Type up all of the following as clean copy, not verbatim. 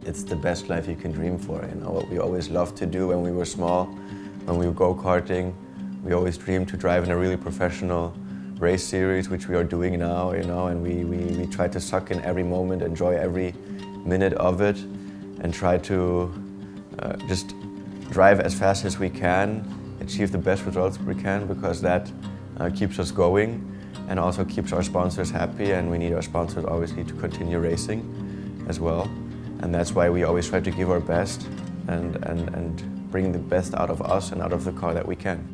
it's the best life you can dream for. You know, what we always loved to do when we were small, when we were go-karting, we always dreamed to drive in a really professional race series, which we are doing now, you know, and we try to suck in every moment, enjoy every minute of it, and try to just drive as fast as we can, achieve the best results we can, because that keeps us going and also keeps our sponsors happy, and we need our sponsors obviously to continue racing as well. And that's why we always try to give our best and bring the best out of us and out of the car that we can.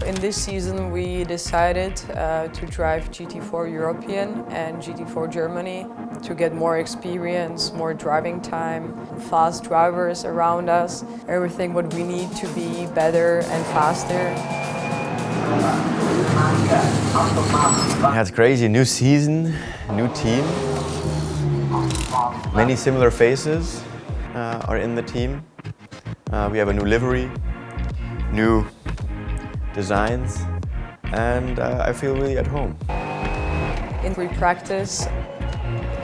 In this season we decided to drive GT4 European and GT4 Germany to get more experience, more driving time, fast drivers around us, everything what we need to be better and faster. Yeah, it's crazy. New season, new team. Many similar faces are in the team. We have a new livery, new designs, and I feel really at home. In pre-practice,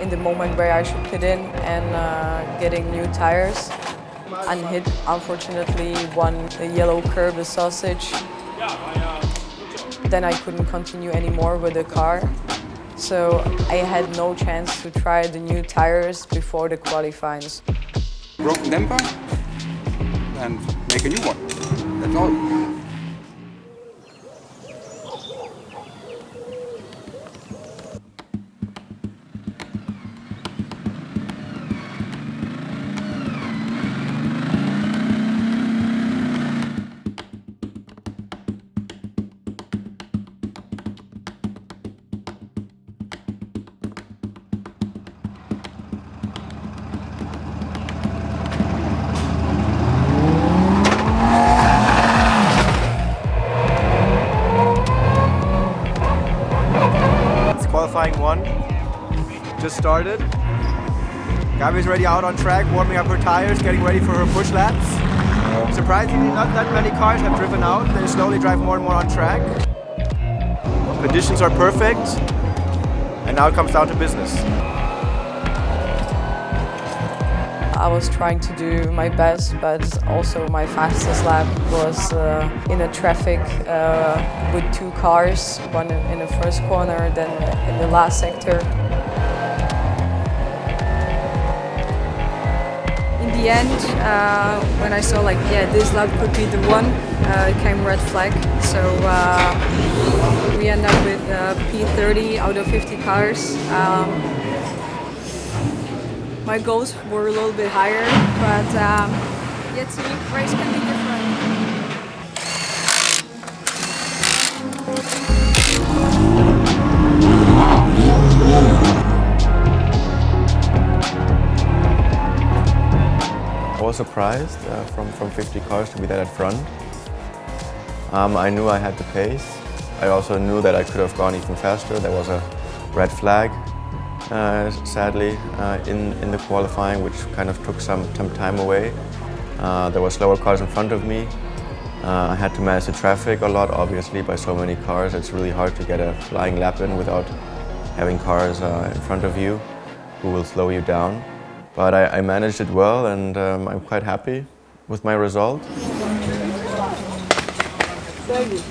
in the moment where I should pit in and getting new tires, and hit, unfortunately, a yellow curb, a sausage. Then I couldn't continue anymore with the car, so I had no chance to try the new tires before the qualifyings. Broken damper and make a new one, that's all. Qualifying 1 just started. Gabi's already out on track, warming up her tires, getting ready for her push laps. Surprisingly, not that many cars have driven out. They slowly drive more and more on track. Conditions are perfect, and now it comes down to business. I was trying to do my best, but also my fastest lap was in a traffic with two cars, one in the first corner, then in the last sector. In the end, when I saw this lap could be the one, it came red flag. So we end up with P30 out of 50 cars. My goals were a little bit higher, but yet to race can be different. I was surprised from 50 cars to be that at front. I knew I had the pace. I also knew that I could have gone even faster. There was a red flag. Sadly, in the qualifying, which kind of took some time away. There were slower cars in front of me. I had to manage the traffic a lot, obviously, by so many cars. It's really hard to get a flying lap in without having cars in front of you who will slow you down. But I managed it well, and I'm quite happy with my result. Thank you.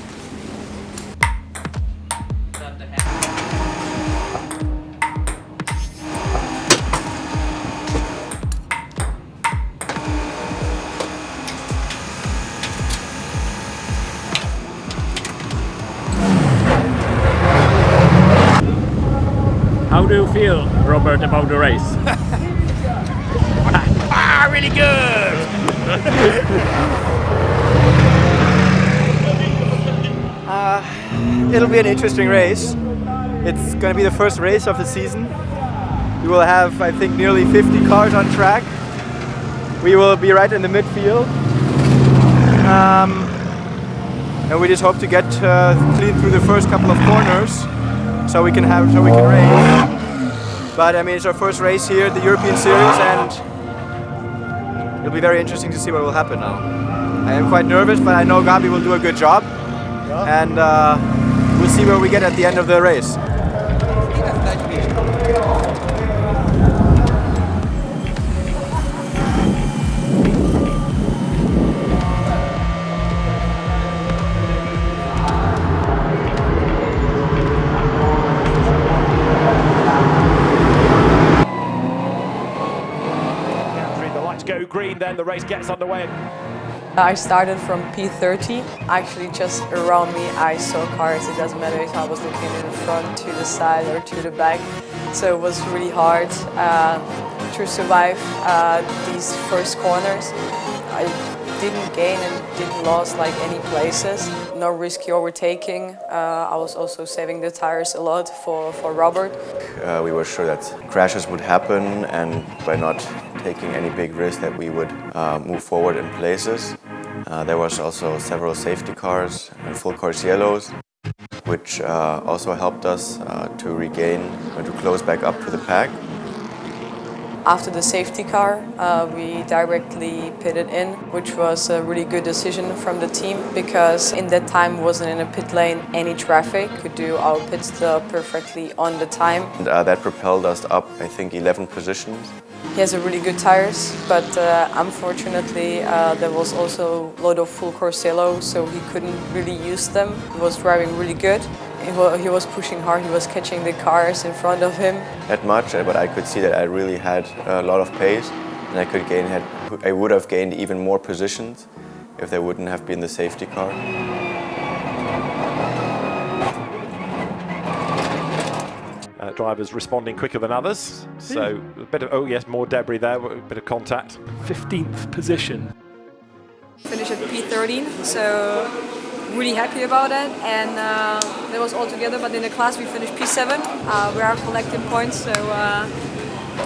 How do you feel, Robert, about the race? Really good! It'll be an interesting race. It's going to be the first race of the season. We will have, I think, nearly 50 cars on track. We will be right in the midfield. And we just hope to get clean through the first couple of corners so we can race. But I mean, it's our first race here at the European Series, and it'll be very interesting to see what will happen now. I am quite nervous, but I know Gabi will do a good job. And we'll see where we get at the end of the race. Go green, then the race gets underway. I started from P30. Actually, just around me I saw cars. It doesn't matter if I was looking in the front, to the side or to the back. So it was really hard to survive these first corners. I didn't gain and didn't lose like any places. No risky overtaking. I was also saving the tires a lot for Robert. We were sure that crashes would happen, and by not taking any big risk that we would move forward in places. There was also several safety cars and full course yellows, which also helped us to regain and to close back up to the pack. After the safety car, we directly pitted in, which was a really good decision from the team because in that time wasn't in a pit lane any traffic, could do our pit stop perfectly on the time. And, that propelled us up, I think, 11 positions. He has a really good tires, but unfortunately there was also a lot of full course yellow, so he couldn't really use them. He was driving really good. He was pushing hard, he was catching the cars in front of him. Not much, but I could see that I really had a lot of pace, and I would have gained even more positions if there wouldn't have been the safety car. Drivers responding quicker than others, so a bit of, oh yes, more debris there, a bit of contact. 15th position. Finished at P13, so really happy about it, and that was all together, but in the class we finished P7. We are collecting points, so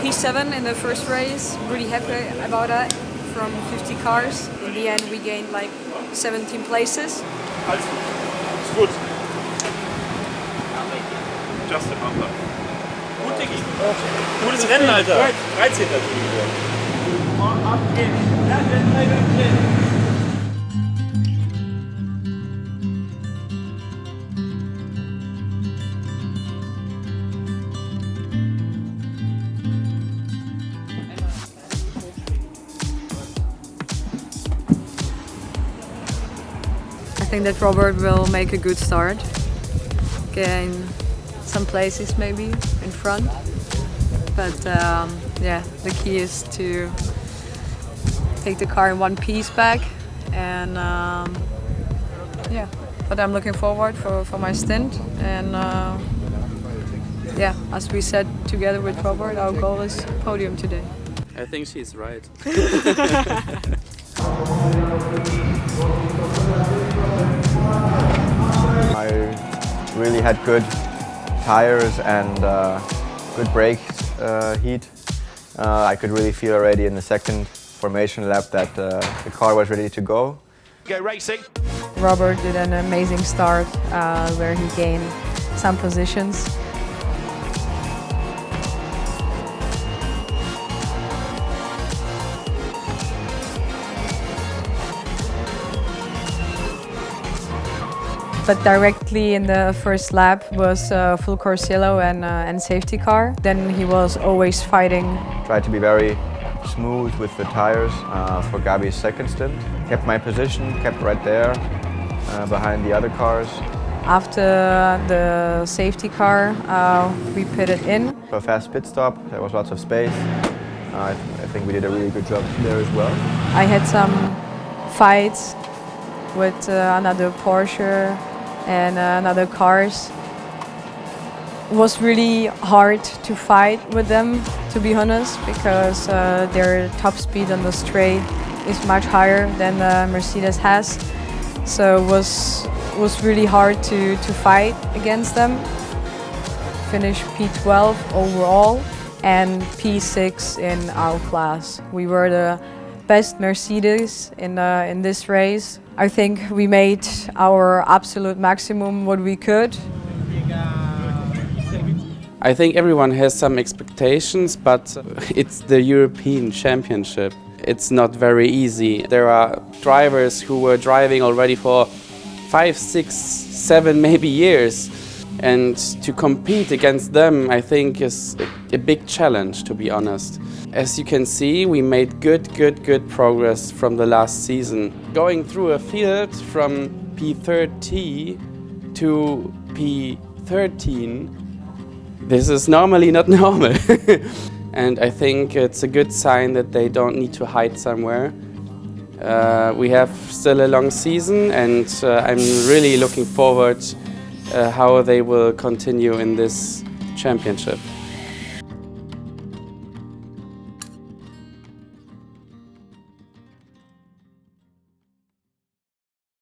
P7 in the first race, really happy about that, from 50 cars. In the end we gained like 17 places. Also, ist gut. Just a bumper. Gut, Diggi. Gutes Rennen, Alter. 13. I think that Robert will make a good start. Gain some places maybe in front, but yeah, the key is to take the car in one piece back, and yeah, but I'm looking forward for my stint, and yeah, as we said together with Robert, our goal is podium today. I think she's right. I really had good tires and good brake heat. I could really feel already in the second formation lap that the car was ready to go. Go racing. Robert did an amazing start where he gained some positions. But directly in the first lap was full course yellow and safety car. Then he was always fighting. Tried to be very smooth with the tires for Gabi's second stint. Kept my position, kept right there behind the other cars. After the safety car, we pitted in. For a fast pit stop, there was lots of space. I think we did a really good job there as well. I had some fights with another Porsche and another cars. It was really hard to fight with them, to be honest, because their top speed on the straight is much higher than Mercedes has. So it was really hard to fight against them. Finished P12 overall and P6 in our class. We were the best Mercedes in this race. I think we made our absolute maximum what we could. I think everyone has some expectations, but it's the European Championship. it's not very easy. There are drivers who were driving already for 5, 6, 7 maybe years, and to compete against them I think is a big challenge, to be honest. As you can see, we made good progress from the last season. Going through a field from P30 to P13, this is normally not normal. And I think it's a good sign that they don't need to hide somewhere. We have still a long season, and I'm really looking forward how they will continue in this championship.